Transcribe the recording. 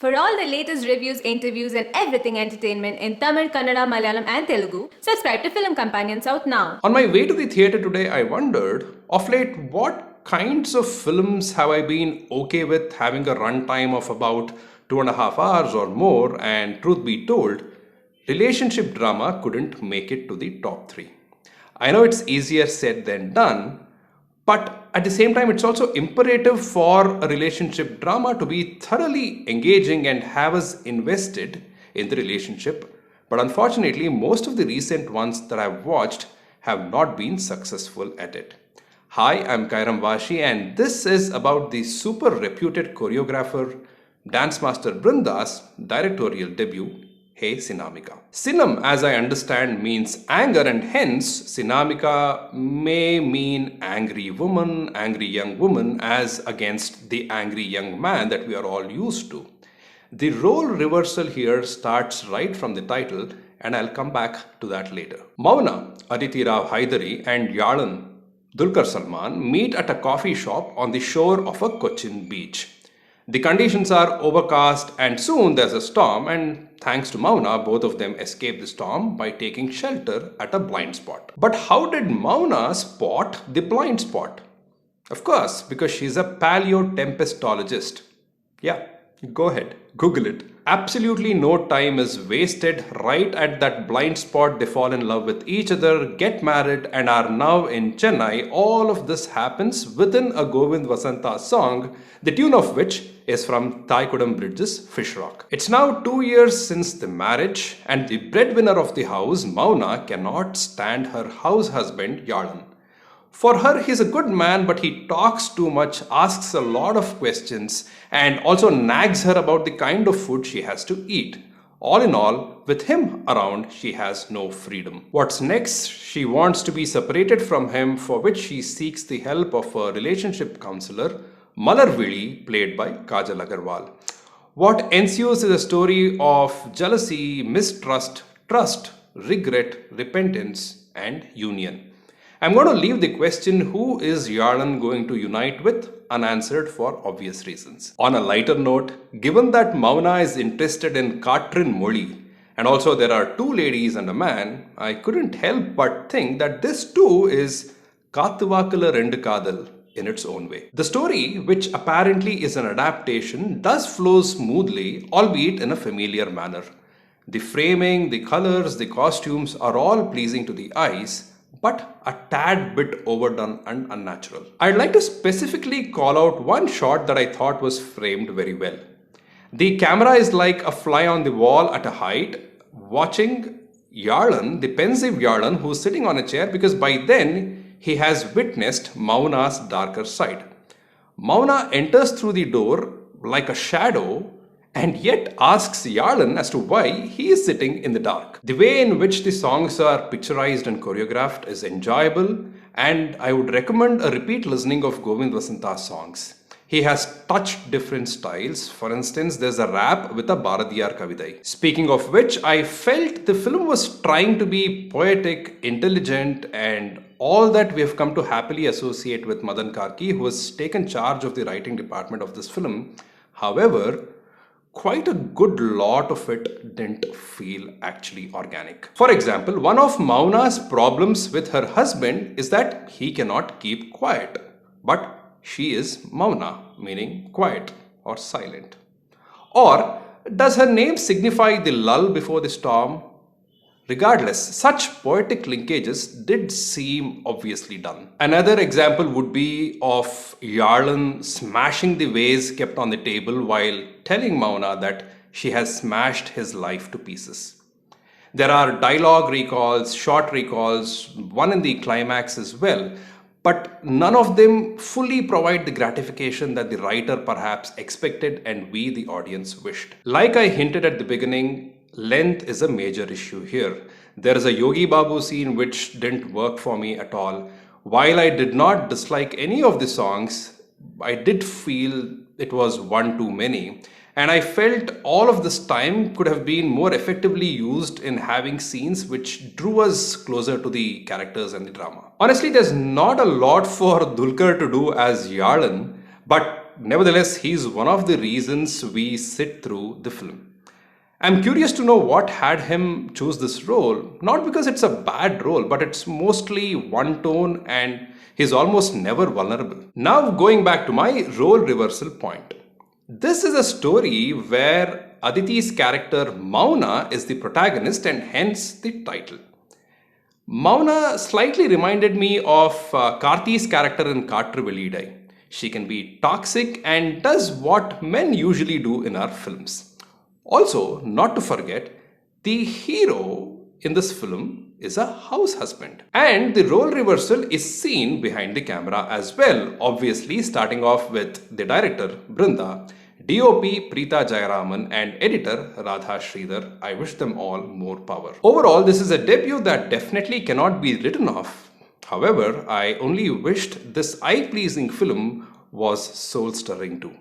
For all the latest reviews, interviews, and everything entertainment in Tamil, Kannada, Malayalam, and Telugu, subscribe to Film Companion South now. On my way to the theatre today, I wondered, of late, what kinds of films have I been okay with having a runtime of about 2.5 hours or more, and truth be told, relationship drama couldn't make it to the top 3. I know it's easier said than done, but at the same time, it's also imperative for a relationship drama to be thoroughly engaging and have us invested in the relationship. But unfortunately, most of the recent ones that I've watched have not been successful at it. Hi, I'm Kairam Vaashi, and this is about the super reputed choreographer, dance master Brinda's directorial debut, Hey Sinamika. Sinam, as I understand, means anger, and hence Sinamika may mean angry woman, angry young woman, as against the angry young man that we are all used to. The role reversal here starts right from the title, and I'll come back to that later. Mauna, Aditi Rao, Hydari, and Yalan, Dulquer Salmaan meet at a coffee shop on the shore of a Cochin beach. The conditions are overcast and soon there's a storm, and thanks to Mauna, both of them escape the storm by taking shelter at a blind spot. But how did Mauna spot the blind spot? Of course, because she's a paleotempestologist. Yeah, go ahead, Google it. Absolutely no time is wasted. Right at that blind spot, they fall in love with each other, get married, and are now in Chennai. All of this happens within a Govind Vasantha song, the tune of which is from Thaikudam Bridge's Fish Rock. It's now 2 years since the marriage, and the breadwinner of the house, Mauna, cannot stand her house husband, Yalan. For her, he's a good man, but he talks too much, asks a lot of questions, and also nags her about the kind of food she has to eat. All in all, with him around, she has no freedom. What's next? She wants to be separated from him, for which she seeks the help of a relationship counselor, Malarvili, played by Kajal Aggarwal. What ensues is a story of jealousy, mistrust, trust, regret, repentance, and union. I'm going to leave the question, who is Yalan going to unite with, unanswered for obvious reasons. On a lighter note, given that Mauna is interested in Katrin Moli, and also there are 2 ladies and a man, I couldn't help but think that this too is Kathuvakala Rendu Kadal in its own way. The story, which apparently is an adaptation, does flow smoothly, albeit in a familiar manner. The framing, the colors, the costumes are all pleasing to the eyes, but a tad bit overdone and unnatural. I'd like to specifically call out one shot that I thought was framed very well. The camera is like a fly on the wall at a height, watching Yalan, the pensive Yalan, who's sitting on a chair, because by then he has witnessed Mauna's darker side. Mauna enters through the door like a shadow and yet asks Yalan as to why he is sitting in the dark. The way in which the songs are picturized and choreographed is enjoyable, and I would recommend a repeat listening of Govind Vasantha's songs. He has touched different styles. For instance, there's a rap with a Bharadiyar Kavidai. Speaking of which, I felt the film was trying to be poetic, intelligent, and all that we have come to happily associate with Madan Karki, who has taken charge of the writing department of this film. However, quite a good lot of it didn't feel actually organic. For example, one of Mauna's problems with her husband is that he cannot keep quiet. But she is Mauna, meaning quiet or silent. Or does her name signify the lull before the storm? Regardless, such poetic linkages did seem obviously done. Another example would be of Yalan smashing the vase kept on the table while telling Mauna that she has smashed his life to pieces. There are dialogue recalls, short recalls, one in the climax as well, but none of them fully provide the gratification that the writer perhaps expected and we, the audience, wished. Like I hinted at the beginning, length is a major issue here. There is a Yogi Babu scene which didn't work for me at all. While I did not dislike any of the songs, I did feel it was one too many. And I felt all of this time could have been more effectively used in having scenes which drew us closer to the characters and the drama. Honestly, there's not a lot for Dulquer to do as Yalan, but nevertheless, he's one of the reasons we sit through the film. I'm curious to know what had him choose this role, not because it's a bad role, but it's mostly one tone and he's almost never vulnerable. Now, going back to my role reversal point. This is a story where Aditi's character Mauna is the protagonist and hence the title. Mauna slightly reminded me of Karti's character in Kaatru. She can be toxic and does what men usually do in our films. Also, not to forget, the hero in this film is a house husband. And the role reversal is seen behind the camera as well, obviously starting off with the director, Brinda, DOP Preeta Jayaraman and editor Radha Sridhar. I wish them all more power. Overall, this is a debut that definitely cannot be written off. However, I only wished this eye-pleasing film was soul-stirring too.